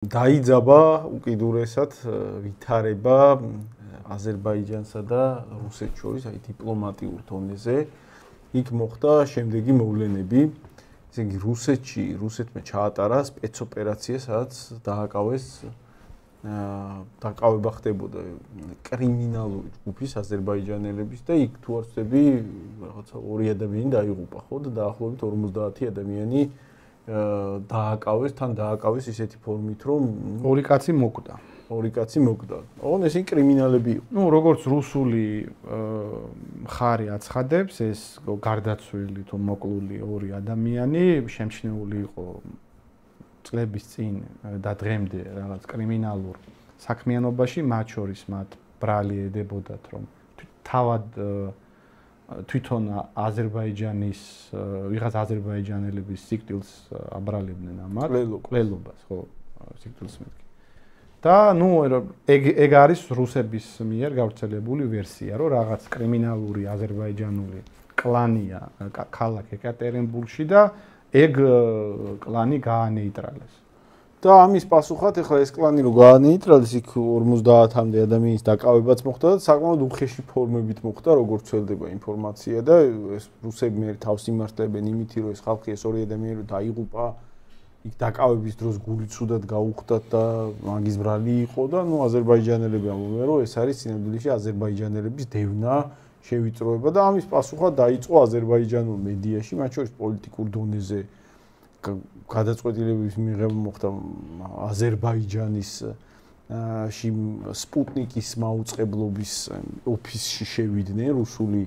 დაიძაბა უკიდურესად ვითარება აზერბაიჯანსა და რუსეთს შორის, აი დიპლომატიურ დონეზე. იქ მოხდა შემდეგი მოვლენები. ესე იგი, რუსეთმა ჩაატარა სპეცოპერაცია, სადაც დააკავეს დაკავება ხდებოდა კრიმინალური ჯგუფის აზერბაიჯანელების და იქ თუ არ ვცდები, რაღაცა 2 ადამიანი დაიღუპა, ხო და დაახლოებით 50 ადამიანი დააკავეს, თან დააკავეს ისეთი ფორმით, რომ 2 კაცი მოკვდა. 2 კაცი მოკვდა. ოღონდ ესენი კრიმინალები იყო. ნუ როგორც რუსული მხარე აცხადებს, ეს გარდაცვლილი თუ მოკლული 2 ადამიანი შემჩნეული იყო წლების წინ და დღემდე რაღაც კრიმინალურ საქმიანობაში, მათ შორის მათ ბრალი ედებოდათ, რომ თავად თვითონ აზერბაიჯანის ვიღაც აზერბაიჯანელების სიკვდილს აბრალებდნენ ამათ, ყლელობას, ხო, სიკვდილს მეთქი. და ნუ ეგ არის რუსების მიერ გავრცელებული ვერსია, რომ რაღაც კრიმინალური აზერბაიჯანული კლანია ქალაქ ეკატერინბურგში და ეგ კლანი გაანეიტრალეს. და ამის პასუხად ახლა ეს კლანი რო გაანეიტრალეს, იქ 50-მდე ადამიანის დაკავებაც მოხდა და საკმაოდ უხეში ფორმებით მოხდა, როგორც ვრცელდება ინფორმაცია და ეს რუსები მე თავს იმართლებენ იმით, რომ ეს ხალხი ეს 2 ადამიანი რო დაიღუპა, იქ დაკავების დროს გული ცუდად გაუხდათ და მაგის ბრალი იყო და ნუ აზერბაიჯანელები ამბობენ, რომ ეს არის სინამდვილეში აზერბაიჯანელების დევნა, შევიწროება და ამის პასუხად დაიწყო აზერბაიჯანულ მედიაში, მათ შორის პოლიტიკურ დონეზე გადაწყვეტილებების მიღება მოხდა აზერბაიჯანის სპუტნიკის მაუწყებლობის ოფისში შევიდნენ რუსული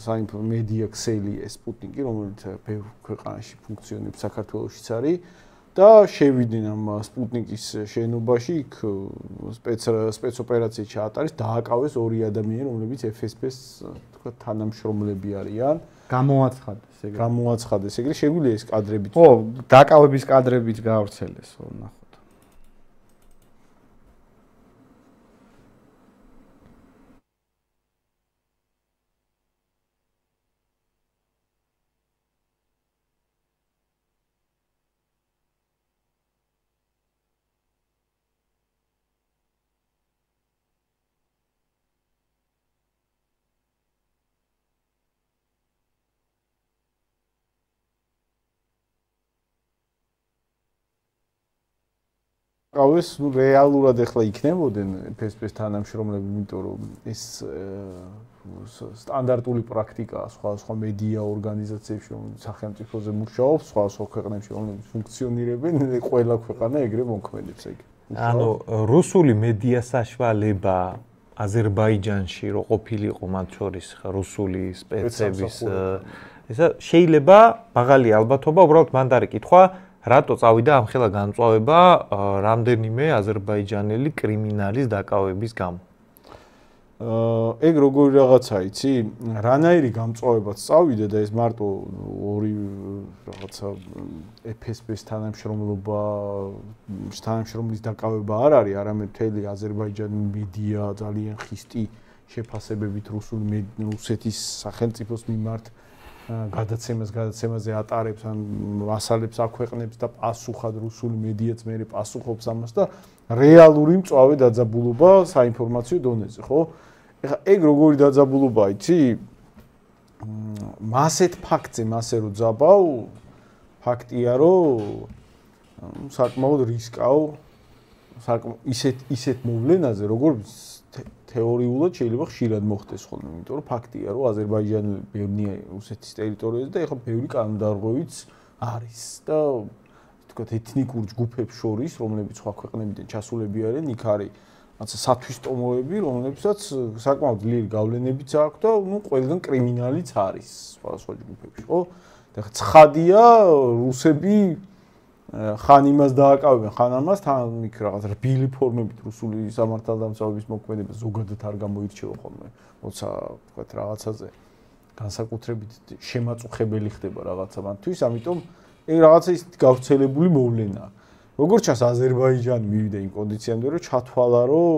საინფო მედია ქსელი სპუტნიკი, რომელიც ბევრ ქვეყანაში ფუნქციონირებს, საქართველოშიც არის და შევიდნენ ამ სპუტნიკის შენობაში, იქ სპეცოპერაცია ჩაატარეს, დააკავეს 2 ადამიანი, რომლებიც FSB-ს თქვა თანამშრომლები არიან. გამოაცხადეს ეგრე. გამოაცხადეს ეგრე, შეგვიძლია ეს კადრები. ხო, დაკავების კადრებიც გავრცელეს, ხო, ნახოთ. ყავს, ნუ რეალურად ახლა იქნებოდნენ FSB-ს თანამშრომლები, იმიტომ რომ ეს სტანდარტული პრაქტიკაა სხვა მედია ორგანიზაციებში, რომელიც სახელმწიფოზე მუშაობს, სხვა ქვეყნებში, რომლებიც ფუნქციონირებენ, ყველა ქვეყანა ეგრე მოქმედებს ეგ. ანუ რუსული მედია საშუალება აზერბაიჯანში რო ყოფილიყო მათ შორის რუსული სპეცების ესა შეიძლება მაღალი ალბათობა უბრალოდ მანდარი კითხვა რატო წავიდა ამხელა განწვავება რამდენიმე აზერბაიჯანელი კრიმინალის დაკავების გამო? ეგ როგორი რაღაცა იცი? რანაირი გამწვავებაც წავიდა და ეს მარტო 2 რაღაცა FSB-ს თანამშრომლის დაკავება არ არის, არამედ მთელი აზერბაიჯანის მედია ძალიან ხისტი შეფასებებით რუსეთის სახელმწიფოს მიმართ გადაცემაზე ატარებს ან მასალებს აქვეყნებს და პასუხად რუსული მედიაც მე პასუხობს ამას და რეალური მწვავე დაძაბულობა საინფორმაციო დონეზე, ხო? ეხლა ეგ როგორი დაძაბულობაა, იცი? მასეთ ფაქტზე მასე რო ძაბავ, ფაქტია, რომ საკმაოდ რისკავ ისეთ მოვლენაზე, როგორც თეორიულად შეიძლება ხშირად მოხდეს ხოლმე, იმიტომ რომ ფაქტია, რომ აზერბაიჯანი ბევრია რუსეთის ტერიტორიაზე და ეხლა ბევრი კანონდარღვევიც არის და თქვათ ეთნიკურ ჯგუფებს შორის, რომლებიც სხვა ქვეყნებიდან ჩასულები არიან, იქ არის რაღაცა სათვისტომოები, რომლებსაც საკმაოდ ძლიერი გავლენებიც აქვს და ნუ ყველგან კრიმინალიც არის სხვა ჯგუფებში, ხო? და ცხადია, რუსები ხან იმას დააკავებენ, ხან ამას, თან იქ რაღაც რბილი ფორმებით რუსული სამართალდამცავების მოქმედება ზოგადად არ გამოირჩევა ხოლმე, როცა თქვათ რაღაცაზე განსაკუთრებით შემაწუხებელი ხდება რაღაცა მათთვის, ამიტომ ეგ რაღაცა ის გავრცელებული მოვლენაა. როგორც ჩანს, აზერბაიჯანი მივიდა იმ კონდიციამდე, რომ ჩათვალა, რომ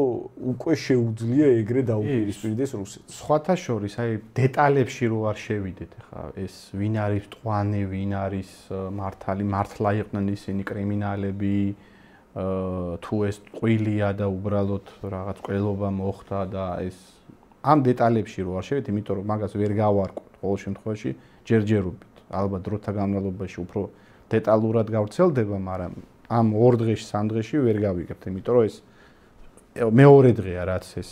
უკვე შეუძლია ეგრე დაუპირისპირდეს რუსეთს. სხვათა შორის, აი დეტალებში რო არ შევიდეთ, ხა ეს ვინ არის მტყვანი, ვინ არის მართალი, მართლა იყვნენ ისინი კრიმინალები, თუ ეს ტყუილია და უბრალოდ რაღაც ყელობა მოხდა და ეს ამ დეტალებში რო არ შევით, იმიტომ რომ მაგას ვერ გავარკვევთ ყოველ შემთხვევაში ჯერჯერობით. ალბათ დროთა განმავლობაში უფრო დეტალურად გავრცელდება, მაგრამ ამ 2 დღეში, 3 დღეში ვერ გავიგებთ, იმიტომ რომ ეს მეორე დღეა, რაც ეს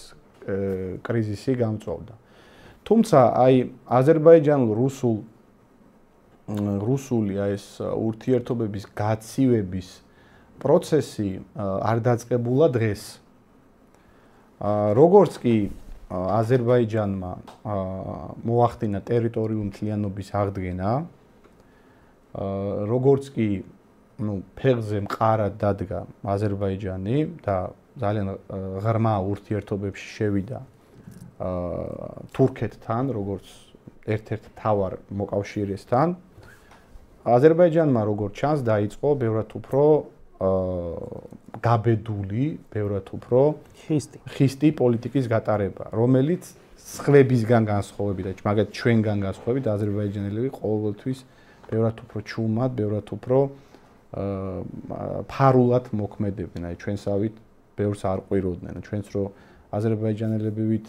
კრიზისი გამწვავდა. თუმცა აი აზერბაიჯანულ-რუსული ეს ურთიერთობების გაცივების პროცესი არ დაწყებულა დღეს. როგორც კი აზერბაიჯანმა მოახდინა ტერიტორიული მთლიანობის აღდგენა, როგორც კი ფეხზე მყარად დადგა აზერბაიჯანი და ძალიან ღრმა ურთიერთობებში შევიდა თურქეთთან, როგორც ერთ-ერთ მთავარ მოკავშირესთან, აზერბაიჯანმა როგორც ჩანს დაიწყო ბევრად უფრო გაბედული, ბევრად უფრო ხისტი პოლიტიკის გატარება, რომელიც სხვებისგან განსხვავებით, მაგათ ჩვენგან განსხვავებით, აზერბაიჯანელები ყოველთვის ბევრად უფრო ჩუმად, ბევრად უფრო ფარულად მოქმედებდნენ, აი ჩვენსავით ბევრს არ ყვიროდნენ, ჩვენც რო აზერბაიჯანელები ვით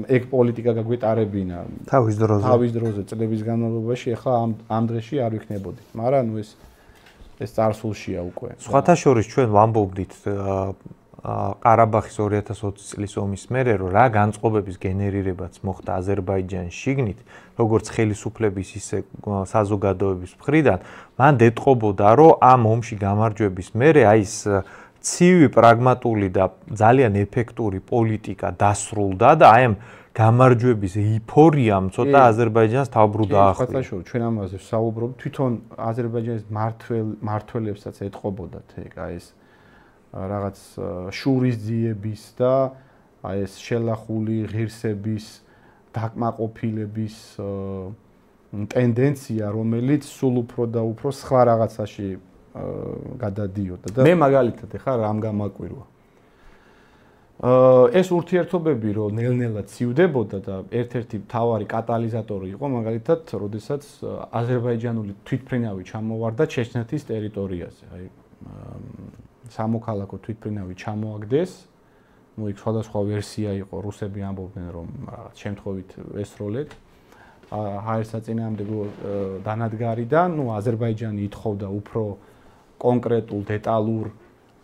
ეგ პოლიტიკა გაგვეტარებინა თავის დროზე წლების განმავლობაში, ახლა ამ დღეში არ ვიქნებოდით, მაგრამ ეს წარსულშია უკვე. სხვათა შორის ჩვენ ვამბობდით ყარაბაღის 2020 წლის ომის მერე, რომ რა განწყობების გენერირებაც მოხდა აზერბაიჯანის შიგნით, როგორც ხელისუფლების ისე საზოგადოების მხრიდან, მან დეტყობოდა, რომ ამ ომში გამარჯვების მერე აი ეს ცივი, პრაგმატული და ძალიან ეფექტური პოლიტიკა დასრულდა და აი ამ გამარჯვების ეიფორიამ ცოტა აზერბაიჯანს თავბრუ დაახლა. ჩვენ ამაზე საუბრობთ, თვითონ აზერბაიჯანის მართველებსაც ეტყობოდათ ეგ აი ეს რაღაც შურისძიების და აი ეს შელახული ღირსების დაკმაყოფილების ტენდენცია, რომელიც სულ უფრო და უფრო სხვა რაღაცაში გადადიოდა და მე მაგალითად ეხლა რამ გამაკვირვა. ეს ურთიერთობები რო ნელ-ნელა ცივდებოდა და ერთ-ერთი მთავარი კატალიზატორი იყო მაგალითად, როდესაც აზერბაიჯანული თვითმფრინავი ჩამოვარდა ჩეჩნეთის ტერიტორიაზე. აი სამოქალაქო თვითმფრინავი ჩამოაგდეს. ნუ იქ სხვადასხვა ვერსია იყო, რუსები ამბობდნენ რომ რაღაც შემთხვევით ესროლეთ. ჰაერსაწინააღმდეგო დანადგარიდან, ნუ აზერბაიჯანი ითხოვდა უფრო კონკრეტულ დეტალურ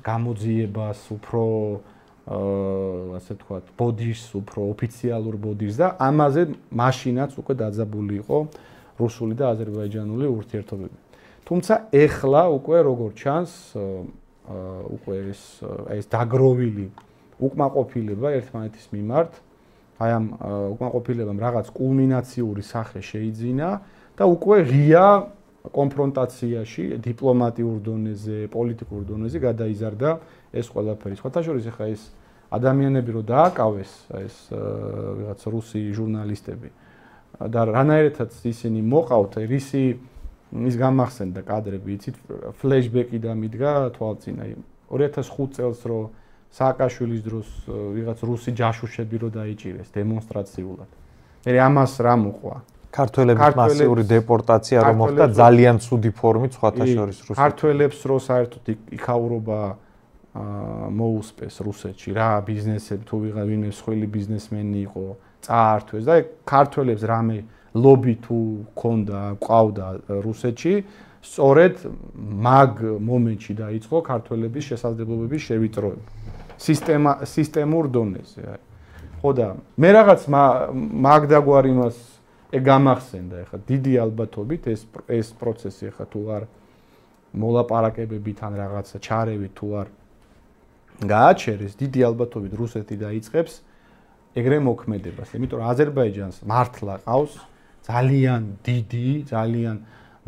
გამოძიებას, უფრო ასე ვთქვათ, ბოდიშს, უფრო ოფიციალურ ბოდიშს და ამაზე მაშინაც უკვე დაძაბული იყო რუსული და აზერბაიჯანული ურთიერთობები. თუმცა ეხლა უკვე როგორც ჩანს, უკვე ეს დაგროვილი უკმაყოფილება ერთმანეთის მიმართ, აი ამ უკმაყოფილებამ რაღაც კულმინაციური სახე შეიძინა და უკვე ღია კონფრონტაციაში, დიპლომატიურ დონეზე, პოლიტიკურ დონეზე გადაიზარდა ეს ყველაფერი. სხვათა შორის ახლა ეს ადამიანები რო დააკავეს, ეს რაღაც რუსი ჟურნალისტები და რანაირადაც ისინი მოყავთ, ის გამახსენდა კადრები, იცით, ფლეშბექი დამიდგა თვალწინ. 2005 წელს რო სააკაშვილის დროს ვიღაც რუსი ჯაშუშები რო დაიჭირეს დემონსტრაციულად. მე ამას რა მოყვა? ქართველების მასიური დეპორტაცია რომ მოხდა ძალიან ცუდი ფორმით სხვათა შორის რუსეთში. ქართველებს რო საერთოდ იქაურობა მოუსპეს რუსეთში რა ბიზნესები თუ ვინმე მსხვილი ბიზნესმენი იყო წაართვეს და ქართველებს რამე ლობი თუ ქონდა ყავდა რუსეთში სწორედ მაგ მომენტში დაიწყო ქართველების შესაძლებლობების შევიწროება სისტემურ დონეზე ხო და მე რაღაც მაგ დაგვარ იმას გამახსენდა ეხლა დიდი ალბათობით ეს პროცესი ეხლა თუ არ მოლაპარაკებებით ან რაღაცა ჩარევით თუ არ გააჩერეს დიდი ალბათობით რუსეთი დაიწყებს ეგრე მოქმედებას იმიტომ რომ აზერბაიჯანს მართლა ყავს ძალიან დიდი ძალიან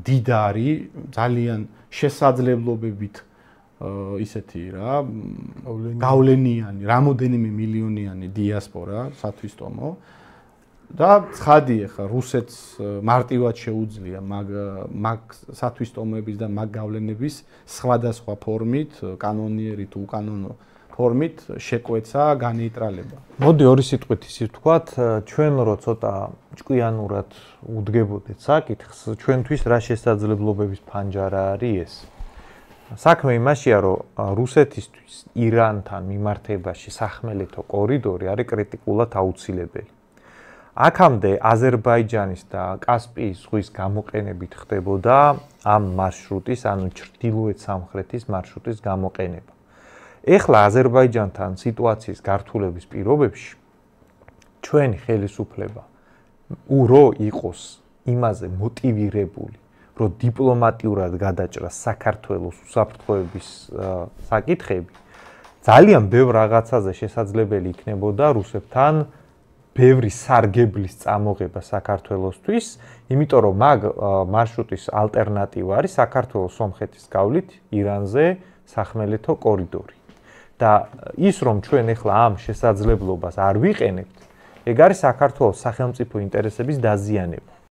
დიდარი ძალიან შესაძლებლობებით ისეთი რა გავლენიანი რამოდენიმე მილიონიანი დიასპორა სათვისტომო და ცხადი ახლა რუსეთს მარტივად შეუძლია მაგ სათვისტომოების და მაგ გავლენების სხვადასხვა ფორმით კანონიერი თუ უკანონო ფორმით შეკვეცა განეიტრალება. მოდი ორი სიტყვით ისე ვთქვათ, ჩვენ რო ცოტა ჭკვიანურად უდგებოდეთ საკითხს, ჩვენთვის რა შესაძლებლობების ფანჯარა არის ეს? საქმე იმაშია, რომ რუსეთისთვის ირანთან მიმართებაში სახმელეთო კორიდორი არის კრიტიკულად აუცილებელი. აქამდე აზერბაიჯანის და კასპიის ზღვის გამოყენებით ხდებოდა ამ მარშრუტის, ანუ ჩრდილოეთ სამხრეთის მარშრუტის გამოყენება. ეხლა აზერბაიჯანთან სიტუაციის გართულების პირობებში ჩვენი ხელისუფლება რო იყოს იმაზე მოტივირებული, რომ დიპლომატიურად გადაჭრას საქართველოს უსაფრთხოების საკითხები, ძალიან ბევრ რაღაცაზე შესაძლებელი იქნებოდა რუსებთან ბევრი სარგებლის წამოღება საქართველოსთვის, იმიტომ რომ მაგ მარშრუტის ალტერნატივა არის საქართველოს სომხეთის გავლით ირანზე სახმელეთო კორიდორი. და ის რომ ჩვენ ახლა ამ შესაძლებლობას არ ვიყენებთ, ეგ არის საქართველოს სახელმწიფო ინტერესების დაზიანება.